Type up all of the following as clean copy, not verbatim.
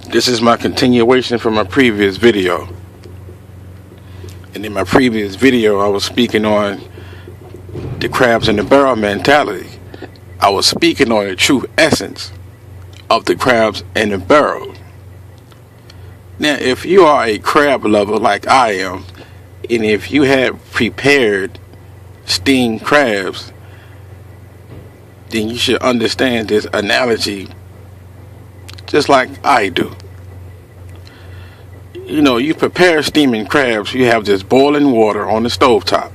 This is my continuation from my previous video. And in my previous video, I was speaking on the crabs in the barrel mentality. I was speaking on the true essence of the crabs in the barrel. Now, if you are a crab lover like I am, and if you have prepared steamed crabs, then you should understand this analogy just like I do. You know, you prepare steaming crabs, you have this boiling water on the stovetop.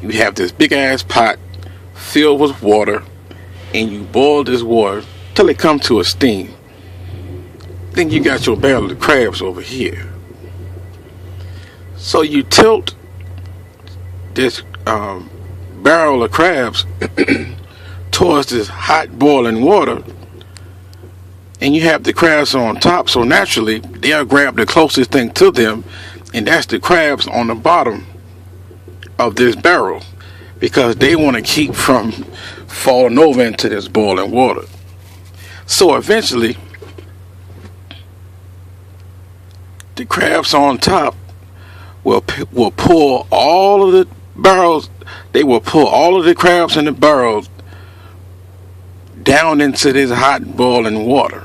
You have this big ass pot filled with water, and you boil this water till it comes to a steam. Then you got your barrel of crabs over here. So you tilt this barrel of crabs towards this hot boiling water, and you have the crabs on top, so naturally they'll grab the closest thing to them, and that's the crabs on the bottom of this barrel, because they want to keep from falling over into this boiling water. So eventually the crabs on top will pull all of the barrels. They will pull all of the crabs in the barrels down into this hot boiling water.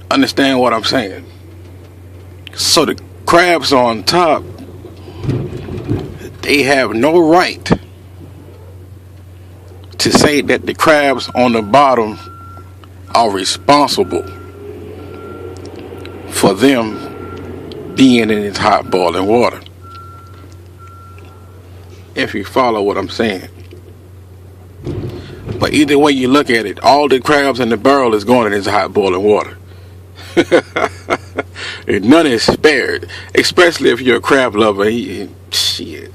Understand what I'm saying? So the crabs on top, they have no right to say that the crabs on the bottom are responsible for them being in this hot boiling water. If you follow what I'm saying. But either way you look at it, all the crabs in the barrel is going in this hot boiling water. And none is spared, especially if you're a crab lover. Shit,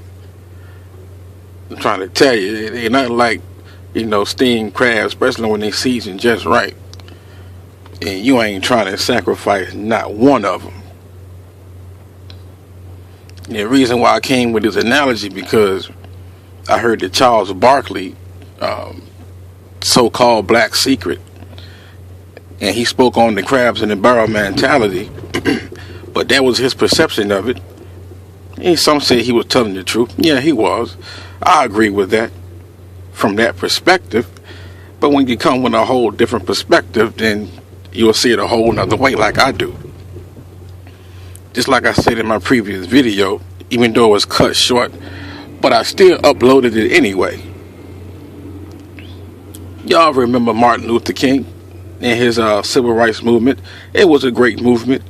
I'm trying to tell you, it ain't nothing like, steamed crabs, especially when they season just right, and you ain't trying to sacrifice not one of them. And the reason why I came with this analogy, because I heard that Charles Barkley, so-called Black Secret, and he spoke on the crabs in the barrel mentality, but that was his perception of it. And some say he was telling the truth. Yeah, he was. I agree with that from that perspective. But when you come with a whole different perspective, then you'll see it a whole nother way, like I do. Just like I said in my previous video, even though it was cut short, but I still uploaded it anyway. Y'all remember Martin Luther King and his civil rights movement? It was a great movement.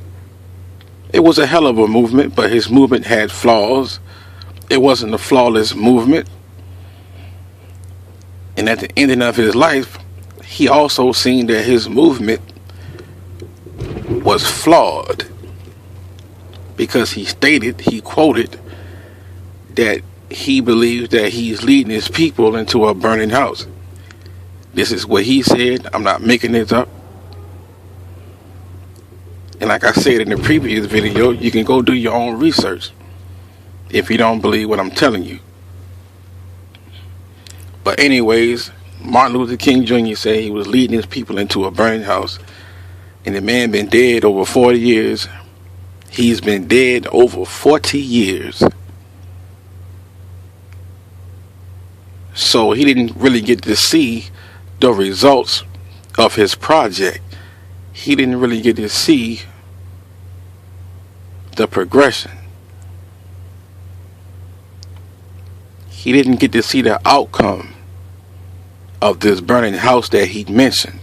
It was a hell of a movement, but his movement had flaws. It wasn't a flawless movement. And at the ending of his life, he also seen that his movement was flawed, because he quoted that he believes that he's leading his people into a burning house. This is what he said. I'm not making this up. And like I said in the previous video, you can go do your own research if you don't believe what I'm telling you. But anyways, Martin Luther King Jr. said he was leading his people into a burning house. And the man been dead over 40 years. He's been dead over 40 years. So he didn't really get to see the results of his project. He didn't really get to see the progression. He didn't get to see the outcome of this burning house that he mentioned.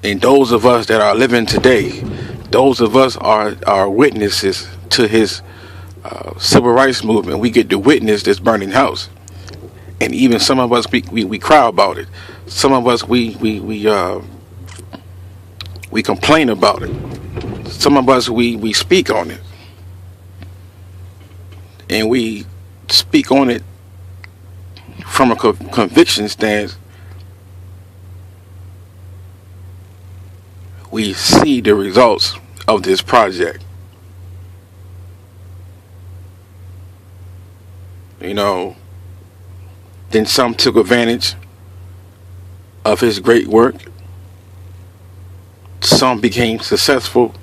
And those of us that are living today, those of us are witnesses to his civil rights movement. We get to witness this burning house. And even some of us, we cry about it. Some of us, we complain about it. Some of us, we speak on it. And we speak on it from a conviction stance. We see the results of this project. Then some took advantage of his great work. Some became successful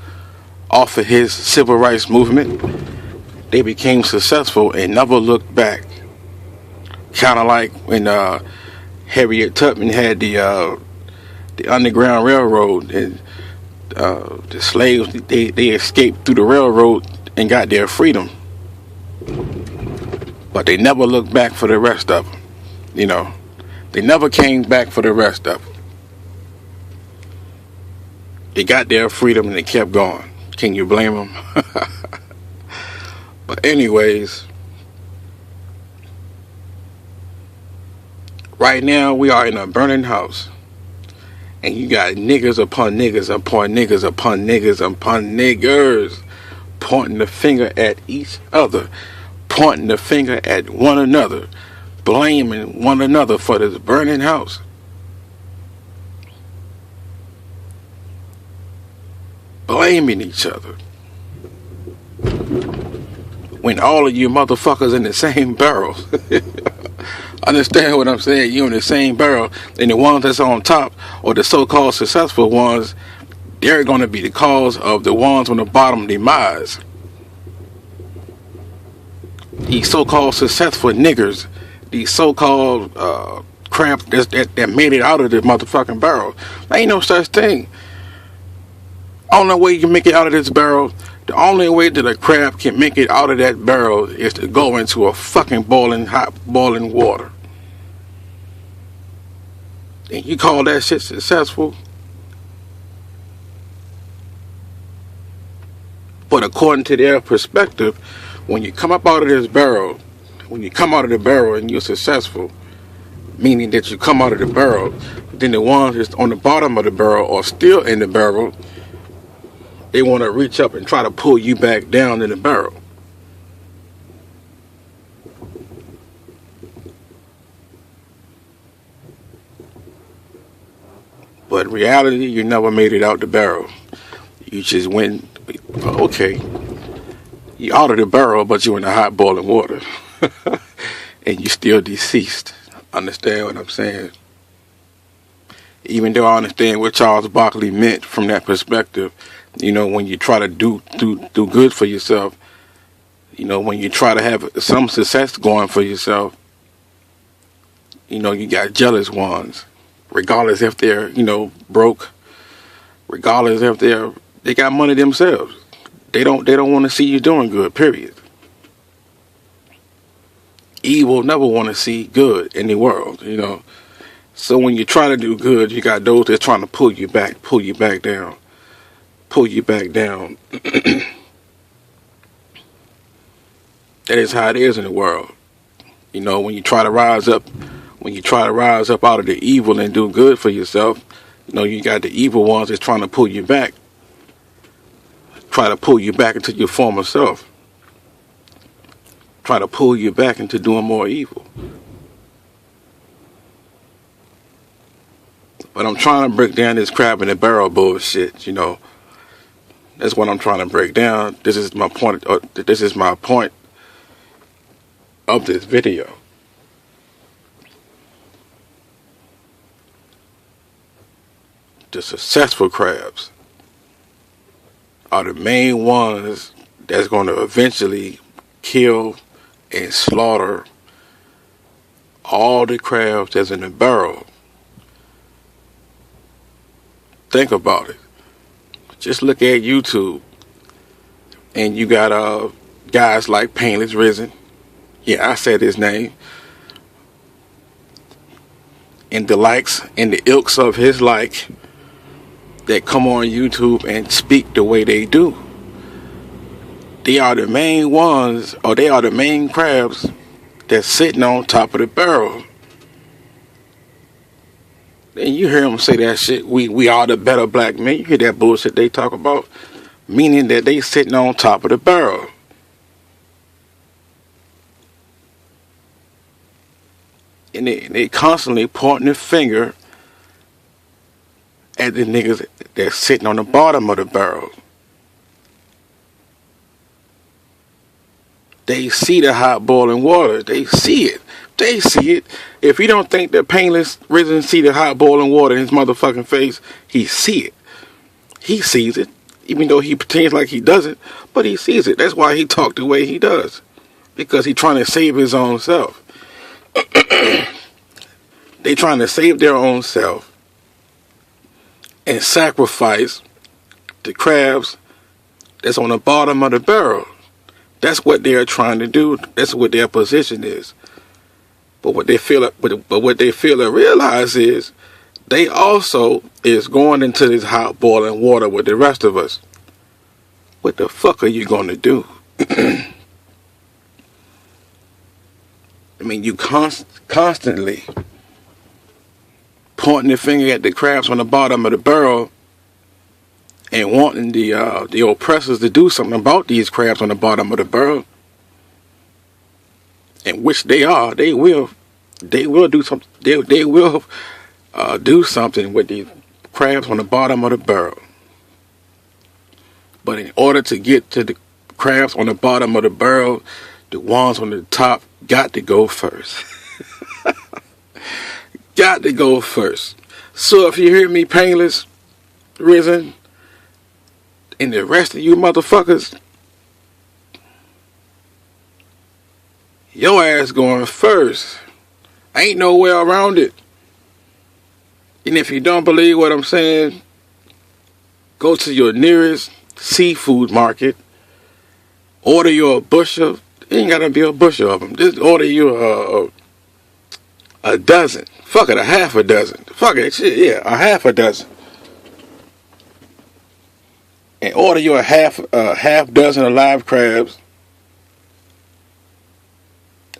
off of his civil rights movement. They became successful and never looked back. Kind of like when Harriet Tubman had the Underground Railroad, and the slaves, they escaped through the railroad and got their freedom, but they never looked back for the rest of them. You know, they never came back for the rest of them. They got their freedom and they kept going. Can you blame them? But anyways, right now we are in a burning house, and you got niggers upon niggers upon niggers upon niggers upon niggers pointing the finger at each other, pointing the finger at one another, blaming one another for this burning house. Blaming each other. When all of you motherfuckers in the same barrel. Understand what I'm saying? You're in the same barrel, and the ones that's on top, or the so-called successful ones, they're going to be the cause of the ones on the bottom demise. These so-called successful niggers, these so-called crap that made it out of the motherfucking barrel. There ain't no such thing. Only way you can make it out of this barrel, the only way that a crab can make it out of that barrel is to go into a fucking hot boiling water. And you call that shit successful? But according to their perspective, when you come up out of this barrel, when you come out of the barrel and you're successful, meaning that you come out of the barrel, then the ones that's on the bottom of the barrel are still in the barrel. They want to reach up and try to pull you back down in the barrel. But in reality, you never made it out the barrel. You just went, okay, you out of the barrel, but you're in the hot boiling water. And you still deceased. Understand what I'm saying? Even though I understand what Charles Barkley meant from that perspective, you know, when you try to do good for yourself, you know, when you try to have some success going for yourself, you know, you got jealous ones, regardless if they're, you know, broke, regardless if they got money themselves. They don't want to see you doing good, period. Evil never want to see good in the world, you know. So when you try to do good, you got those that's trying to pull you back down. Pull you back down. That is how it is in the world. You know, when you try to rise up out of the evil and do good for yourself, you know, you got the evil ones that's trying to pull you back. Try to pull you back into your former self. Try to pull you back into doing more evil. But I'm trying to break down this crab in the barrel bullshit, you know. That's what I'm trying to break down. This is my point. This is my point of this video. The successful crabs are the main ones that's going to eventually kill and slaughter all the crabs that's in the barrel. Think about it. Just look at YouTube, and you got guys like Painless Risen. Yeah, I said his name. And the likes and the ilks of his like that come on YouTube and speak the way they do. They are the main ones, or they are the main crabs that's sitting on top of the barrel. And you hear them say that shit, we are the better black men. You hear that bullshit they talk about, meaning that they sitting on top of the barrel. And they constantly pointing the finger at the niggas that's sitting on the bottom of the barrel. They see the hot boiling water. They see it. They see it. If you don't think that Painless Risen see the hot boiling water in his motherfucking face, he see it. He sees it. Even though he pretends like he doesn't, but he sees it. That's why he talks the way he does. Because he's trying to save his own self. They trying to save their own self and sacrifice the crabs that's on the bottom of the barrel. That's what they're trying to do. That's what their position is. But what they feel to realize is they also is going into this hot boiling water with the rest of us. What the fuck are you going to do? I mean, you constantly pointing the finger at the crabs on the bottom of the barrel and wanting the oppressors to do something about these crabs on the bottom of the barrel. And which they are. They will do something. They will do something with these crabs on the bottom of the barrel. But in order to get to the crabs on the bottom of the barrel, the ones on the top got to go first. Got to go first. So if you hear me, Painless Risen, and the rest of you motherfuckers, your ass going first. Ain't no way around it. And if you don't believe what I'm saying, go to your nearest seafood market, order you a bushel. It ain't gotta be a bushel of them. Just order you a dozen. Fuck it, a half a dozen. Fuck it, shit, yeah, a half a dozen. And order you a half dozen of live crabs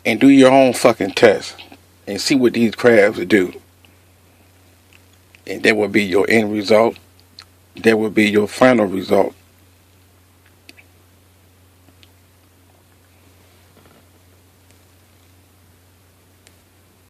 and do your own fucking test and see what these crabs do. And that will be your end result. That will be your final result.